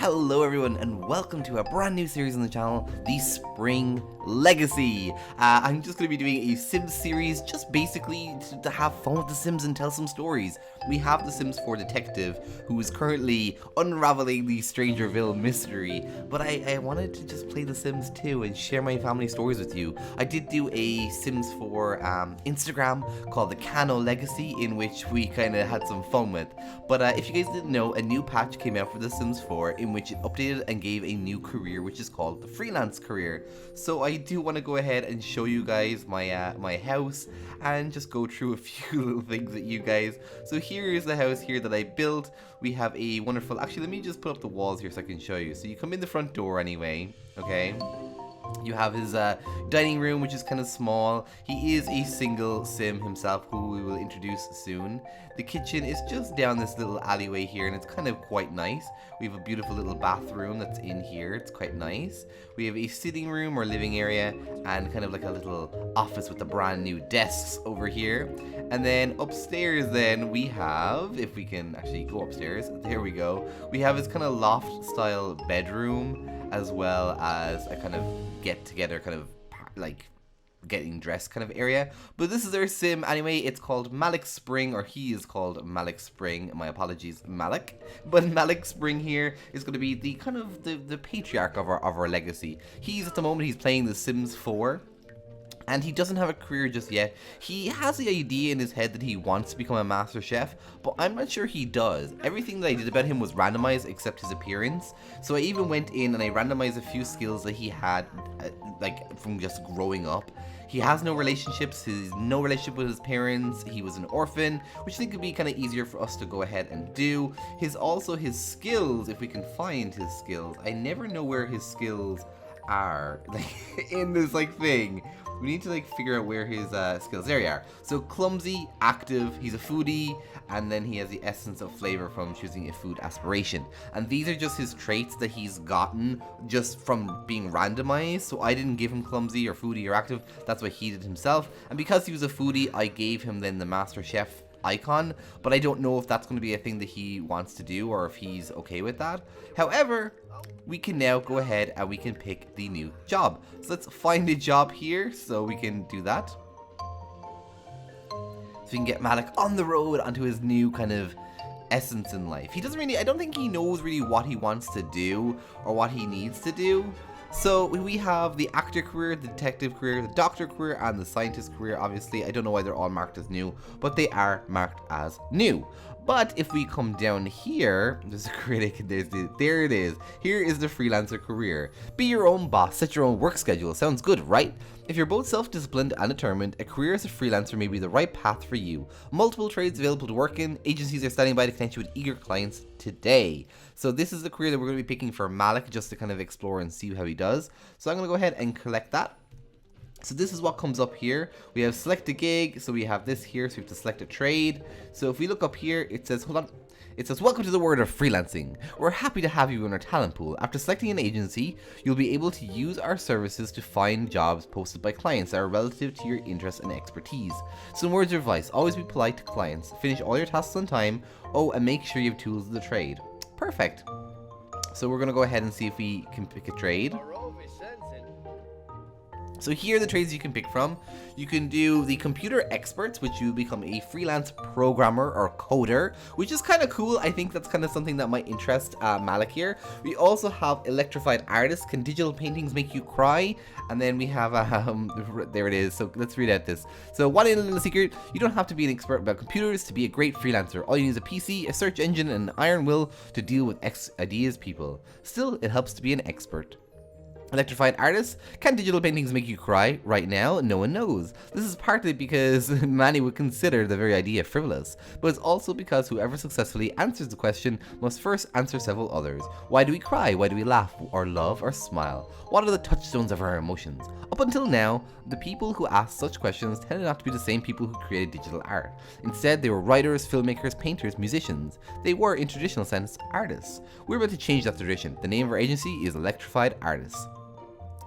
Hello everyone and welcome to a brand new series on the channel, The Spring Legacy. I'm just going to be doing a Sims series just basically to have fun with the Sims and tell some stories. We have the Sims 4 detective who is currently unraveling the Strangerville mystery, but I wanted to just play the Sims 2 and share my family stories with you. I did do a Sims 4 Instagram called the Cano Legacy in which we kind of had some fun with. But if you guys didn't know, a new patch came out for the Sims 4 in which it updated and gave a new career which is called the freelance career. So I do want to go ahead and show you guys my my house and just go through a few little things with you guys. So here is the house here that I built. We have a wonderful, actually let me just put up the walls here so I can show you. So you come in the front door anyway, okay? You have his dining room, which is kind of small. He is a single sim himself, who we will introduce soon. The kitchen is just down this little alleyway here, and it's kind of quite nice. We have a beautiful little bathroom that's in here. It's quite nice. We have a sitting room or living area, and kind of like a little office with the brand new desks over here. And then upstairs then we have, if we can actually go upstairs, there we go. We have his kind of loft style bedroom, as well as a kind of get together kind of like getting dressed kind of area. But this is our sim anyway. It's called Malik Spring, or he is called Malik Spring. My apologies, Malik. But Malik Spring here is going to be the kind of the patriarch of our legacy. He's at the moment he's playing the Sims 4. And he doesn't have a career just yet. He has the idea in his head that he wants to become a master chef, but I'm not sure he does. Everything that I did about him was randomized except his appearance. So I even went in and I randomized a few skills that he had, like from just growing up. He has no relationships, he's no relationship with his parents, he was an orphan, which I think could be kind of easier for us to go ahead and do. His skills, if we can find his skills. I never know where his skills are, like in this like thing. We need to like figure out where his skills. There you are. So clumsy, active, he's a foodie, and then he has the essence of flavor from choosing a food aspiration. And these are just his traits that he's gotten just from being randomized. So I didn't give him clumsy or foodie or active. That's what he did himself. And because he was a foodie, I gave him then the master chef icon, but I don't know if that's going to be a thing that he wants to do or if he's okay with that. However, we can now go ahead and we can pick the new job. So let's find a job here so we can do that. So we can get Malik on the road onto his new kind of essence in life. He doesn't really, I don't think he knows really what he wants to do or what he needs to do. So we have the actor career, the detective career, the doctor career, and the scientist career. Obviously, I don't know why they're all marked as new, but they are marked as new. But if we come down here, there's a critic, there it is. Here is the freelancer career. Be your own boss, set your own work schedule. Sounds good, right? If you're both self-disciplined and determined, a career as a freelancer may be the right path for you. Multiple trades available to work in. Agencies are standing by to connect you with eager clients today. So this is the career that we're going to be picking for Malik, just to kind of explore and see how he does. So I'm going to go ahead and collect that. So this is what comes up here. We have select a gig, so we have this here, so we have to select a trade. So if we look up here, it says, hold on. It says, welcome to the world of freelancing. We're happy to have you in our talent pool. After selecting an agency, you'll be able to use our services to find jobs posted by clients that are relative to your interests and expertise. Some words of advice, always be polite to clients. Finish all your tasks on time. Oh, and make sure you have tools of the trade. Perfect. So we're going to go ahead and see if we can pick a trade. So here are the trades you can pick from. You can do the computer experts, which you become a freelance programmer or coder, which is kind of cool. I think that's kind of something that might interest Malik here. We also have electrified artists. Can digital paintings make you cry? And then we have, there it is. So let's read out this. So one little secret, you don't have to be an expert about computers to be a great freelancer. All you need is a PC, a search engine, and an iron will to deal with ideas people. Still, it helps to be an expert. Electrified artists, can digital paintings make you cry? Right now, no one knows. This is partly because many would consider the very idea frivolous, but it's also because whoever successfully answers the question must first answer several others. Why do we cry? Why do we laugh or love or smile? What are the touchstones of our emotions? Up until now, the people who asked such questions tended not to be the same people who created digital art. Instead, they were writers, filmmakers, painters, musicians. They were, in traditional sense, artists. We're about to change that tradition. The name of our agency is Electrified Artists.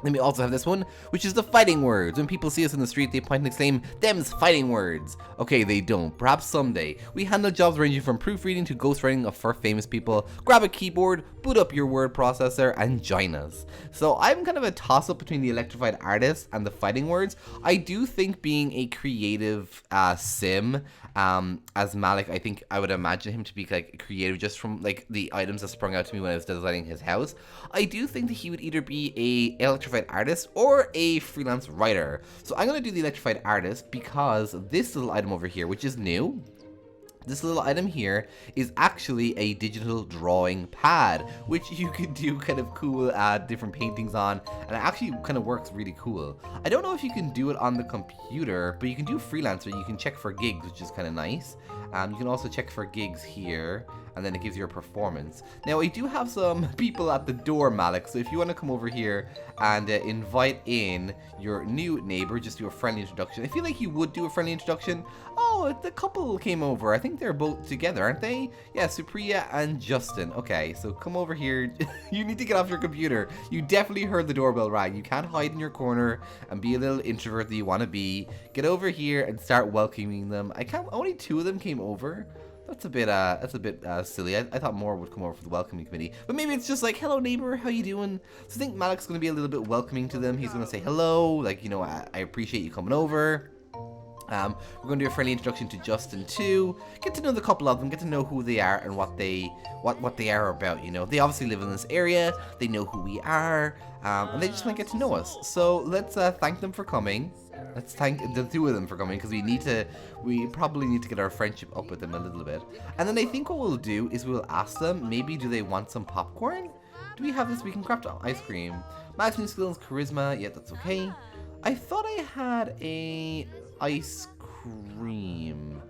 Then we also have this one, which is the fighting words. When people see us in the street, they point and exclaim, "Them's fighting words." Okay, they don't. Perhaps someday. We handle jobs ranging from proofreading to ghostwriting for famous people. Grab a keyboard, boot up your word processor, and join us. So I'm kind of a toss-up between the electrified artist and the fighting words. I do think being a creative sim, as Malik, I think I would imagine him to be like creative just from like the items that sprung out to me when I was designing his house. I do think that he would either be a electrified artist or a freelance writer. So I'm going to do the electrified artist because this little item over here, which is new, this little item here is actually a digital drawing pad, which you could do kind of cool different paintings on, and it actually kind of works really cool. I don't know if you can do it on the computer, but you can do Freelancer. You can check for gigs, which is kind of nice. You can also check for gigs here, and then it gives you a performance. Now, I do have some people at the door, Malik, so if you want to come over here and invite in your new neighbor, just do a friendly introduction. I feel like you would do a friendly introduction. Oh, the couple came over. I think they're both together, aren't they? Yeah, Supriya and Justin. Okay, so come over here. You need to get off your computer. You definitely heard the doorbell ring. You can't hide in your corner and be a little introvert that you want to be. Get over here and start welcoming them. Only 2 of them came over. That's a bit silly. I thought more would come over for the welcoming committee, but maybe it's just like, "Hello neighbor, how you doing?" So I think Malik's gonna be a little bit welcoming to them. He's gonna say hello, like, you know, I appreciate you coming over. We're going to do a friendly introduction to Justin too. Get to know the couple of them, get to know who they are and what they are about, you know. They obviously live in this area, they know who we are, and they just want to get to know us. So let's thank them for coming. Let's thank the 2 of them for coming, because we probably need to get our friendship up with them a little bit. And then I think what we'll do is we'll ask them, maybe do they want some popcorn? Do we have this? We can craft ice cream. Maximum skills, charisma, yeah, that's okay. I thought I had a ice cream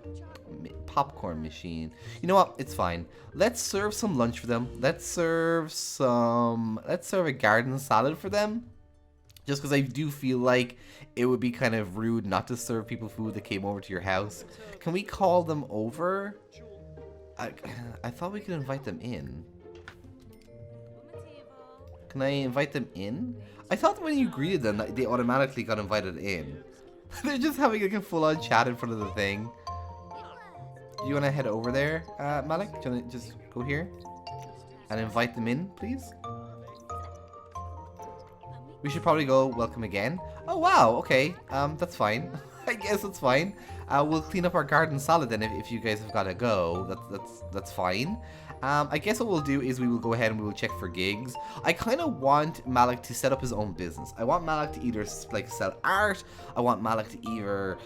popcorn machine. You know what? It's fine. Let's serve some lunch for them. Let's serve a garden salad for them. Just because I do feel like it would be kind of rude not to serve people food that came over to your house. Can we call them over? I thought we could invite them in. Can I invite them in? I thought that when you greeted them, they automatically got invited in. They're just having like a full-on chat in front of the thing. Do you want to head over there, Malik? Do you want to just go here and invite them in, please? We should probably go welcome again. Oh wow, okay, that's fine. I guess that's fine. We'll clean up our garden salad then if you guys have got to go. That's fine. I guess what we'll do is we will go ahead and we will check for gigs. I kind of want Malik to set up his own business. I want Malik to either like sell art. I want Malik to either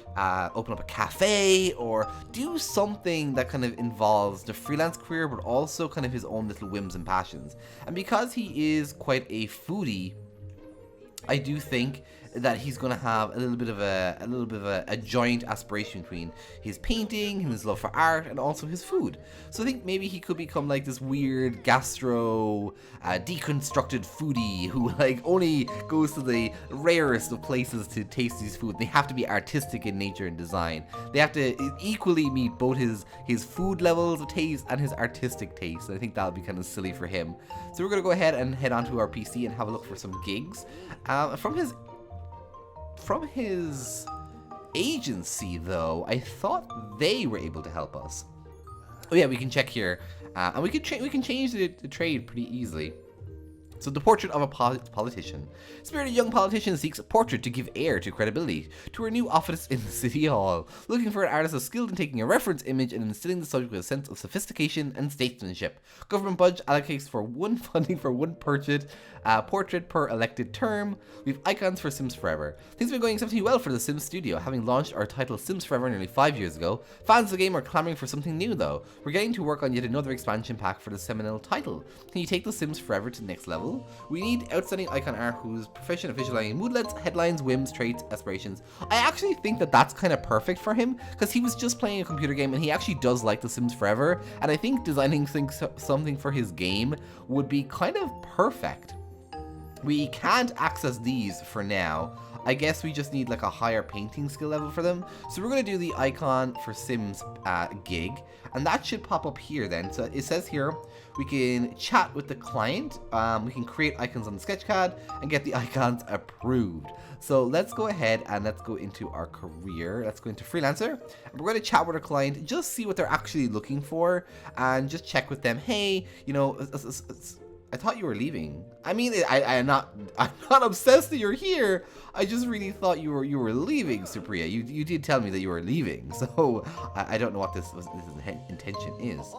open up a cafe or do something that kind of involves the freelance career, but also kind of his own little whims and passions. And because he is quite a foodie, I do think that he's gonna have a little bit of a joint aspiration between his painting and his love for art and also his food. So I think maybe he could become like this weird gastro deconstructed foodie who like only goes to the rarest of places to taste his food. They have to be artistic in nature and design. They have to equally meet both his food levels of taste and his artistic taste. I think that would be kind of silly for him. So we're gonna go ahead and head onto our PC and have a look for some gigs. From his agency, though, I thought they were able to help us. Oh yeah, we can check here, and we can change the trade pretty easily. So the portrait of a politician. Spirited young politician seeks a portrait to give air to credibility to her new office in the city hall. Looking for an artist skilled in taking a reference image and instilling the subject with a sense of sophistication and statesmanship. Government budget allocates for one funding for one portrait per elected term. We have icons for Sims Forever. Things have been going exceptionally well for the Sims studio. Having launched our title Sims Forever nearly 5 years ago, fans of the game are clamoring for something new though. We're getting to work on yet another expansion pack for the seminal title. Can you take the Sims Forever to the next level? We need outstanding icon art who's proficient at visualizing moodlets, headlines, whims, traits, aspirations. I actually think that that's kind of perfect for him because he was just playing a computer game and he actually does like The Sims Forever, and I think designing something for his game would be kind of perfect. We can't access these for now. I guess we just need like a higher painting skill level for them. So we're going to do the icon for Sims gig, and that should pop up here then. So it says here we can chat with the client, we can create icons on the sketchpad and get the icons approved. So let's go ahead and let's go into our career. Let's go into freelancer. And we're going to chat with our client, just see what they're actually looking for, and just check with them. Hey, you know, I thought you were leaving. I mean, I'm not obsessed that you're here. I just really thought you were leaving, Supriya. You did tell me that you were leaving, so I don't know what this intention is.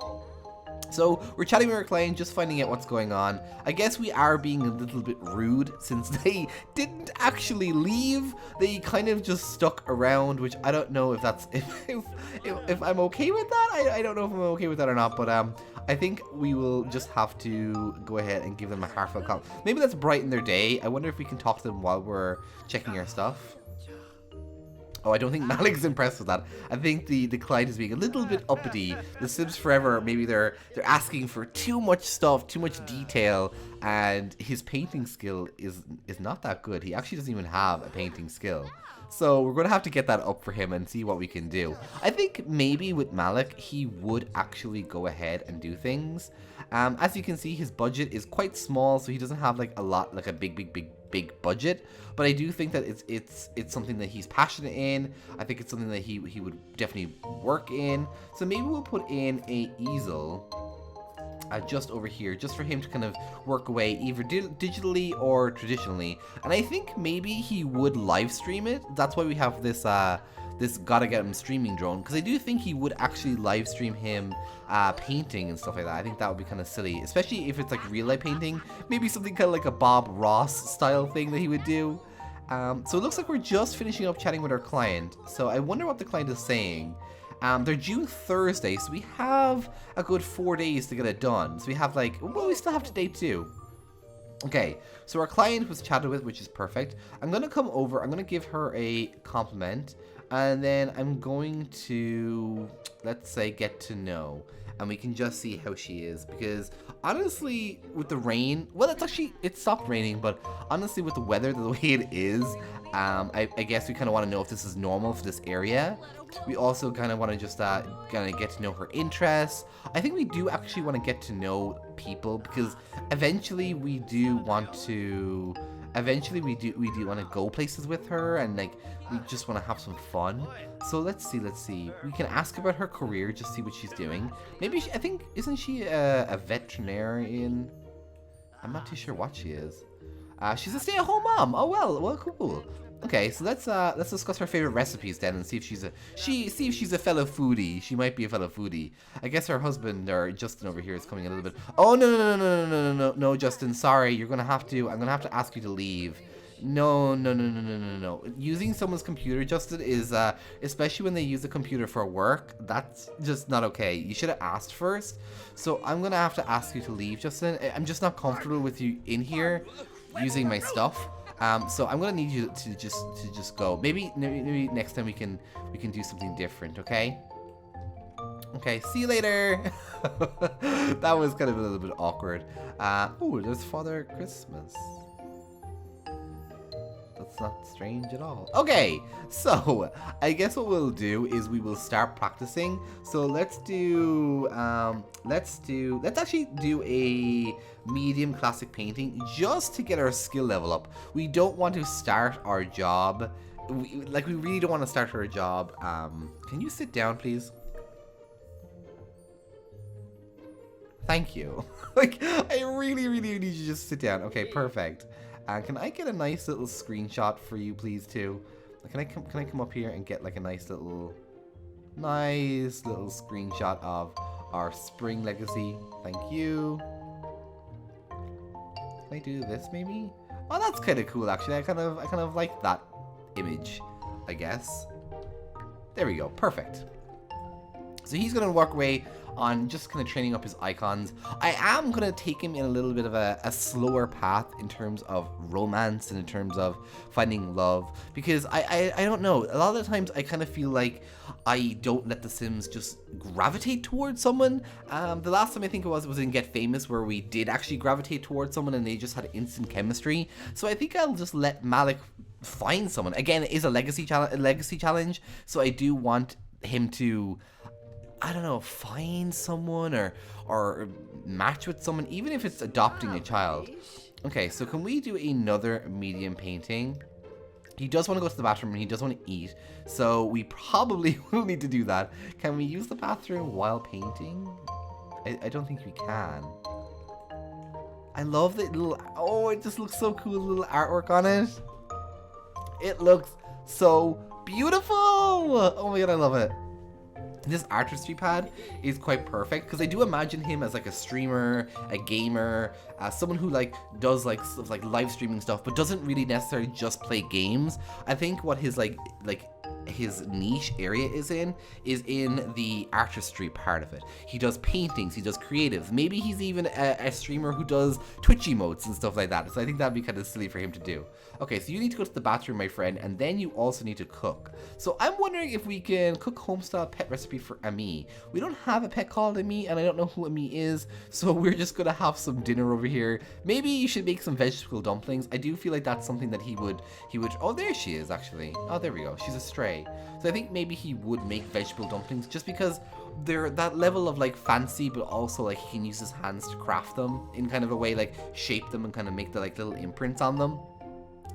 So we're chatting with our client, just finding out what's going on. I guess we are being a little bit rude since they didn't actually leave. They kind of just stuck around, which I don't know if that's if I'm okay with that. I don't know if I'm okay with that or not, but I think we will just have to go ahead and give them a heartfelt call. Maybe let's brighten their day. I wonder if we can talk to them while we're checking our stuff. Oh, I don't think Malik's impressed with that. I think the client is being a little bit uppity. The Sims Forever, maybe they're asking for too much stuff, too much detail, and his painting skill is not that good. He actually doesn't even have a painting skill. So we're going to have to get that up for him and see what we can do. I think maybe with Malik, he would actually go ahead and do things. As you can see, his budget is quite small, so he doesn't have like a lot, like a big budget. But I do think that it's something that he's passionate in. I think it's something that he would definitely work in. So maybe we'll put in a easel just over here, just for him to kind of work away either digitally or traditionally. And I think maybe he would live stream it. That's why we have this this gotta get him streaming drone, because I do think he would actually live stream him painting and stuff like that. I think that would be kind of silly, especially if it's like real life painting. Maybe something kind of like a Bob Ross style thing that he would do. So it looks like we're just finishing up chatting with our client. So I wonder what the client is saying. They're due Thursday, so we have a good 4 days to get it done. So we have like, well, we still have today too. Okay, so our client was chatted with, which is perfect. I'm going to come over, I'm going to give her a compliment, and then I'm going to, let's say, get to know. And we can just see how she is, because honestly, with the rain, well, it stopped raining, but honestly, with the weather the way it is, I guess we kind of want to know if this is normal for this area. We also kind of want to just kind of get to know her interests. I think we do actually want to get to know people, because eventually we do want to want to go places with her, and like we just want to have some fun. So let's see, we can ask about her career, just see what she's doing. Maybe I think, isn't she a veterinarian? I'm not too sure what she is. She's a stay-at-home mom. Oh well, cool. Okay, so let's discuss her favorite recipes then, and see if she's a fellow foodie. She might be a fellow foodie. I guess her husband, or Justin over here, is coming a little bit. Oh no, Justin. Sorry, I'm gonna have to ask you to leave. No. Using someone's computer, Justin, is especially when they use the computer for work, that's just not okay. You should have asked first. So I'm gonna have to ask you to leave, Justin. I'm just not comfortable with you in here using my stuff. So I'm gonna need you to just go. Maybe next time we can do something different, okay? Okay, see you later. That was kind of a little bit awkward. Oh, there's Father Christmas. That's not strange at all. Okay, so I guess what we'll do is we will start practicing. So let's actually do a medium classic painting just to get our skill level up. We don't want to start our job. We really don't want to start our job. Can you sit down, please? Thank you. Like, I really need you to just sit down. Okay, perfect. Can I get a nice little screenshot for you, please, too? Can I come up here and get like a nice little screenshot of our spring legacy? Thank you. Can I do this maybe? Oh, that's kind of cool, actually. I kind of like that image, I guess. There we go. Perfect. So he's gonna work away on just kind of training up his icons. I am going to take him in a little bit of a slower path in terms of romance and in terms of finding love, because I don't know, a lot of the times I kind of feel like I don't let the Sims just gravitate towards someone. The last time I think it was in Get Famous, where we did actually gravitate towards someone and they just had instant chemistry. So I think I'll just let Malik find someone. Again, it is a legacy challenge, so I do want him to, I don't know, find someone or match with someone, even if it's adopting a child. Okay, so can we do another medium painting? He does want to go to the bathroom and he does want to eat, so we probably will need to do that. Can we use the bathroom while painting? I don't think we can. I love the little, oh, it just looks so cool, little artwork on it. It looks so beautiful. Oh my god, I love it. This artistry pad is quite perfect because I do imagine him as like a streamer, a gamer, someone who like does like stuff like live streaming stuff, but doesn't really necessarily just play games. I think what his like his niche area is in the artistry part of it. He does paintings, he does creatives. Maybe he's even a streamer who does Twitch emotes and stuff like that. So I think that'd be kind of silly for him to do. Okay, so you need to go to the bathroom, my friend, and then you also need to cook. So I'm wondering if we can cook homestyle pet recipe for Ami. We don't have a pet called Ami, and I don't know who Ami is, so we're just gonna have some dinner over here. Maybe you should make some vegetable dumplings. I do feel like that's something that he would, oh, there she is actually. Oh, there we go, she's a stray. So I think maybe he would make vegetable dumplings just because they're that level of like fancy, but also like he can use his hands to craft them in kind of a way, like shape them and kind of make the like little imprints on them.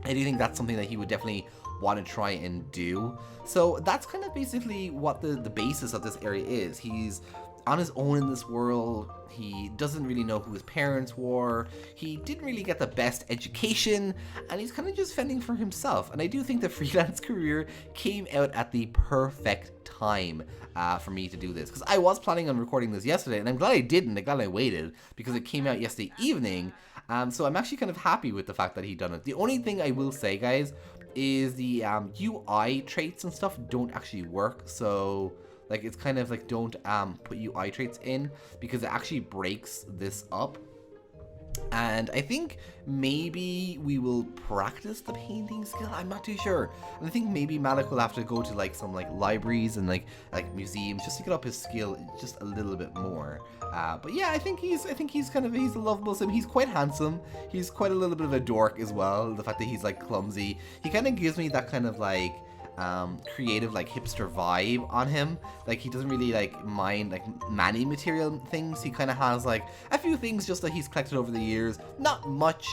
I do think that's something that he would definitely want to try and do. So that's kind of basically what the basis of this area is. He's on his own in this world. He doesn't really know who his parents were. He didn't really get the best education, and he's kind of just fending for himself. And I do think the freelance career came out at the perfect time for me to do this, because I was planning on recording this yesterday, and I'm glad I didn't. I'm glad I waited because it came out yesterday evening. So I'm actually kind of happy with the fact that he done it. The only thing I will say, guys, is the UI traits and stuff don't actually work. So like it's kind of like don't put UI traits in because it actually breaks this up. And I think maybe we will practice the painting skill. I'm not too sure. And I think maybe Malik will have to go to like some like libraries and like museums just to get up his skill just a little bit more. But yeah, I think he's a lovable sim. He's quite handsome. He's quite a little bit of a dork as well. The fact that he's like clumsy, he kind of gives me that kind of like creative like hipster vibe on him. Like he doesn't really like mind like money material things. He kind of has like a few things just that he's collected over the years, not much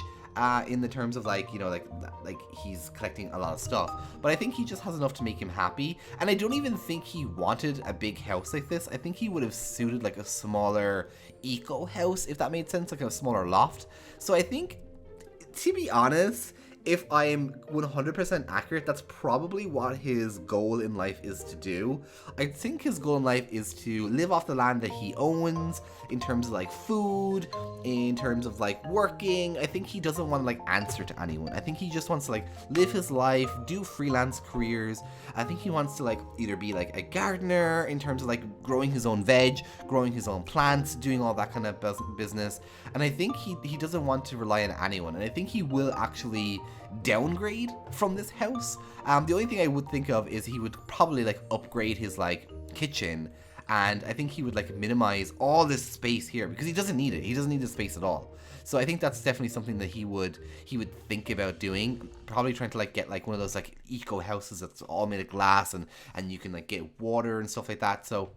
in the terms of like, you know, like he's collecting a lot of stuff, but I think he just has enough to make him happy. And I don't even think he wanted a big house like this. I think he would have suited like a smaller eco house, if that made sense, like a smaller loft. So I think, to be honest, if I am 100% accurate, that's probably what his goal in life is to do. I think his goal in life is to live off the land that he owns, in terms of like food, in terms of like working. I think he doesn't want to like answer to anyone. I think he just wants to like live his life, do freelance careers. I think he wants to like either be like a gardener in terms of like growing his own veg, growing his own plants, doing all that kind of business. And I think he doesn't want to rely on anyone. And I think he will actually downgrade from this house. The only thing I would think of is he would probably like upgrade his like kitchen, and I think he would like minimize all this space here because he doesn't need it. He doesn't need the space at all. So I think that's definitely something that he would think about doing. Probably trying to like get like one of those like eco houses that's all made of glass and you can like get water and stuff like that. So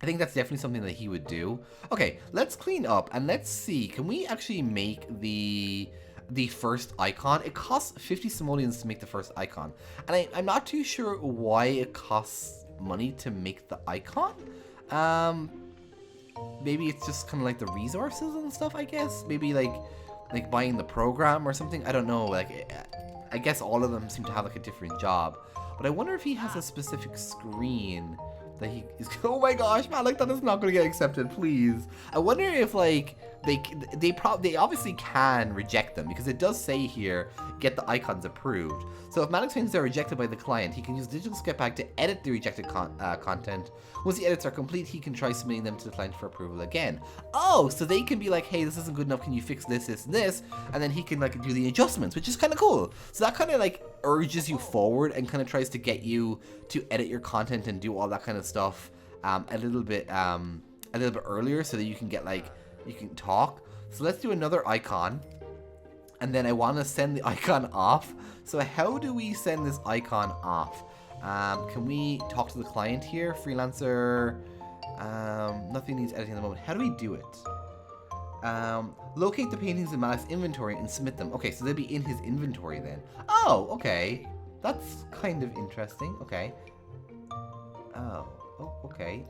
I think that's definitely something that he would do. Okay, let's clean up and let's see. Can we actually make the first icon? It costs 50 simoleons to make the first icon, and I'm not too sure why it costs money to make the icon. Maybe it's just kind of like the resources and stuff, I guess. Maybe like buying the program or something. I don't know. Like I guess all of them seem to have like a different job, but I wonder if he has a specific screen that he is. Oh my gosh, man, like that is not going to get accepted, please. I wonder if like they obviously can reject them, because it does say here, get the icons approved. So if Malik finds they're rejected by the client, he can use digital skip pack to edit the rejected content. Once the edits are complete, he can try submitting them to the client for approval again. Oh, so they can be like, hey, this isn't good enough, can you fix this, this, and this? And then he can like do the adjustments, which is kind of cool. So that kind of like urges you forward and kind of tries to get you to edit your content and do all that kind of stuff a little bit earlier, so that you can get like, you can talk. So let's do another icon. and then I want to send the icon off. So how do we send this icon off? Can we talk to the client here? Freelancer, nothing needs editing at the moment. How do we do it? Locate the paintings in Malik's inventory and submit them. Okay, so they'll be in his inventory then. Oh, okay. That's kind of interesting. Okay. Oh, okay.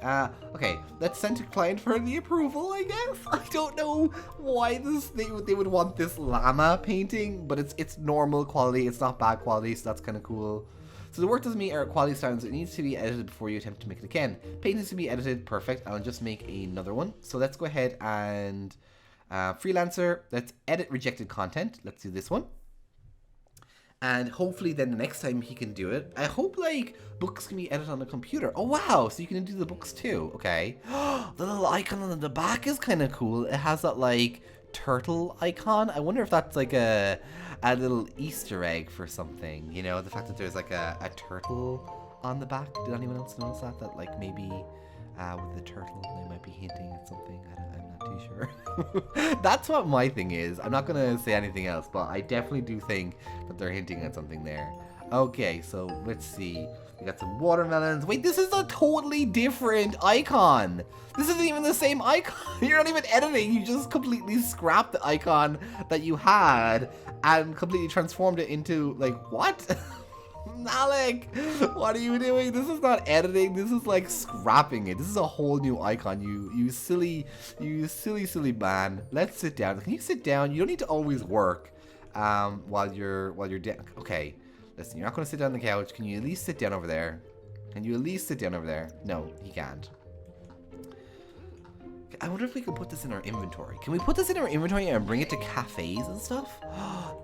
Okay. Let's send to client for the approval, I guess. I don't know why they would want this llama painting, but it's normal quality. It's not bad quality, so that's kind of cool. So the work doesn't meet our quality standards. It needs to be edited before you attempt to make it again. Paint needs to be edited. Perfect. I'll just make another one. So let's go ahead and freelancer. Let's edit rejected content. Let's do this one. And hopefully then the next time he can do it. I hope like books can be edited on the computer. Oh wow, so you can do the books too. Okay. The little icon on the back is kind of cool. It has that like turtle icon. I wonder if that's like a little Easter egg for something. You know, the fact that there's like a turtle on the back. Did anyone else notice that? That like maybe with the turtle they might be hinting at something. I'm not too sure. That's what my thing is. I'm not gonna say anything else, but I definitely do think that they're hinting at something there. Okay, so let's see. We got some watermelons. Wait, this is a totally different icon. This isn't even the same icon. You're not even editing. You just completely scrapped the icon that you had and completely transformed it into like what? Malik, what are you doing? This is not editing. This is like scrapping it. This is a whole new icon. You silly man. Let's sit down. Can you sit down? You don't need to always work while you're down. Okay, listen. You're not going to sit down on the couch. Can you at least sit down over there? Can you at least sit down over there? No, he can't. I wonder if we can put this in our inventory. Can we put this in our inventory and bring it to cafes and stuff?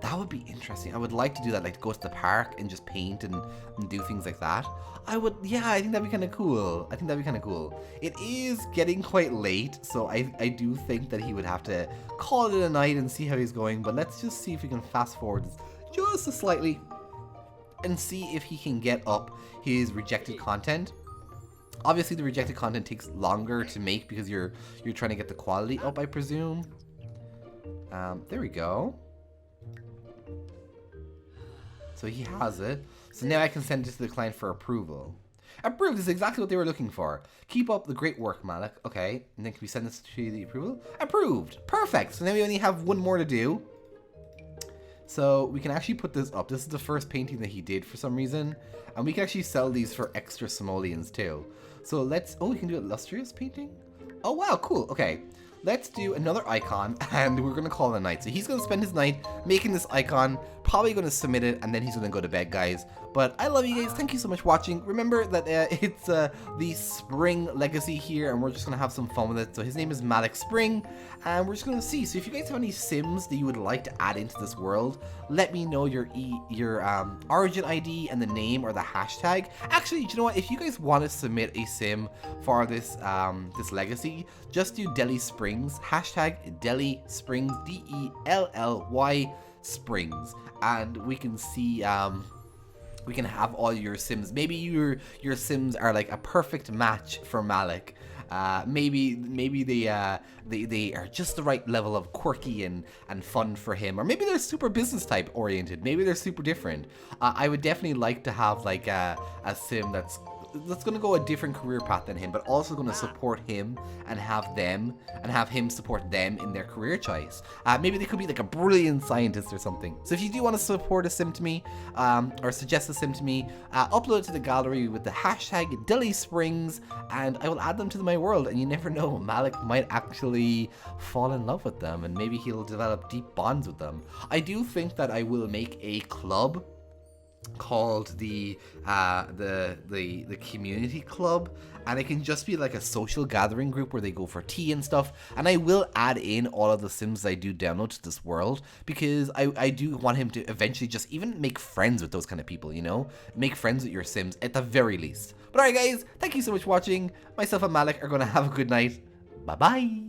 That would be interesting. I would like to do that, like go to the park and just paint and do things like that. Yeah, I think that'd be kind of cool. It is getting quite late, so I do think that he would have to call it a night and see how he's going. But let's just see if we can fast forward just a slightly and see if he can get up his rejected content. Obviously, the rejected content takes longer to make because you're trying to get the quality up, I presume. There we go. So he has it. So now I can send it to the client for approval. Approved is exactly what they were looking for. Keep up the great work, Malik. Okay, and then can we send this to the approval? Approved. Perfect. So now we only have one more to do. So we can actually put this up. This is the first painting that he did for some reason. And we can actually sell these for extra simoleons too. So let's, oh, we can do a illustrious painting? Oh wow, cool, okay. Let's do another icon and we're gonna call it a night. So he's gonna spend his night making this icon, probably gonna submit it, and then he's gonna go to bed, guys. But I love you guys, thank you so much for watching. Remember that it's the Spring Legacy here, and we're just gonna have some fun with it. So his name is Malik Spring, and we're just gonna see. So if you guys have any Sims that you would like to add into this world, let me know your origin ID and the name or the hashtag. Actually, you know what? If you guys want to submit a Sim for this this legacy, just do Delhi Springs, hashtag Delhi Springs, DELLY Springs, and we can see we can have all your Sims. Maybe your Sims are like a perfect match for Malik. Maybe they are just the right level of quirky and fun for him, or maybe they're super business type oriented. Maybe they're super different. I would definitely like to have like a Sim that's going to go a different career path than him, but also going to support him and have him support them in their career choice. Maybe they could be like a brilliant scientist or something. So if you do want to support a Sim to me, or suggest a Sim to me, upload it to the gallery with the hashtag Delhi Springs, and I will add them to my world. And you never know, Malik might actually fall in love with them, and maybe he'll develop deep bonds with them. I do think that I will make a club called the community club, and it can just be like a social gathering group where they go for tea and stuff, and I will add in all of the Sims I do download to this world, because I do want him to eventually just even make friends with those kind of people, you know, make friends with your Sims at the very least. But alright guys, thank you so much for watching. Myself and Malik are gonna have a good night. Bye bye.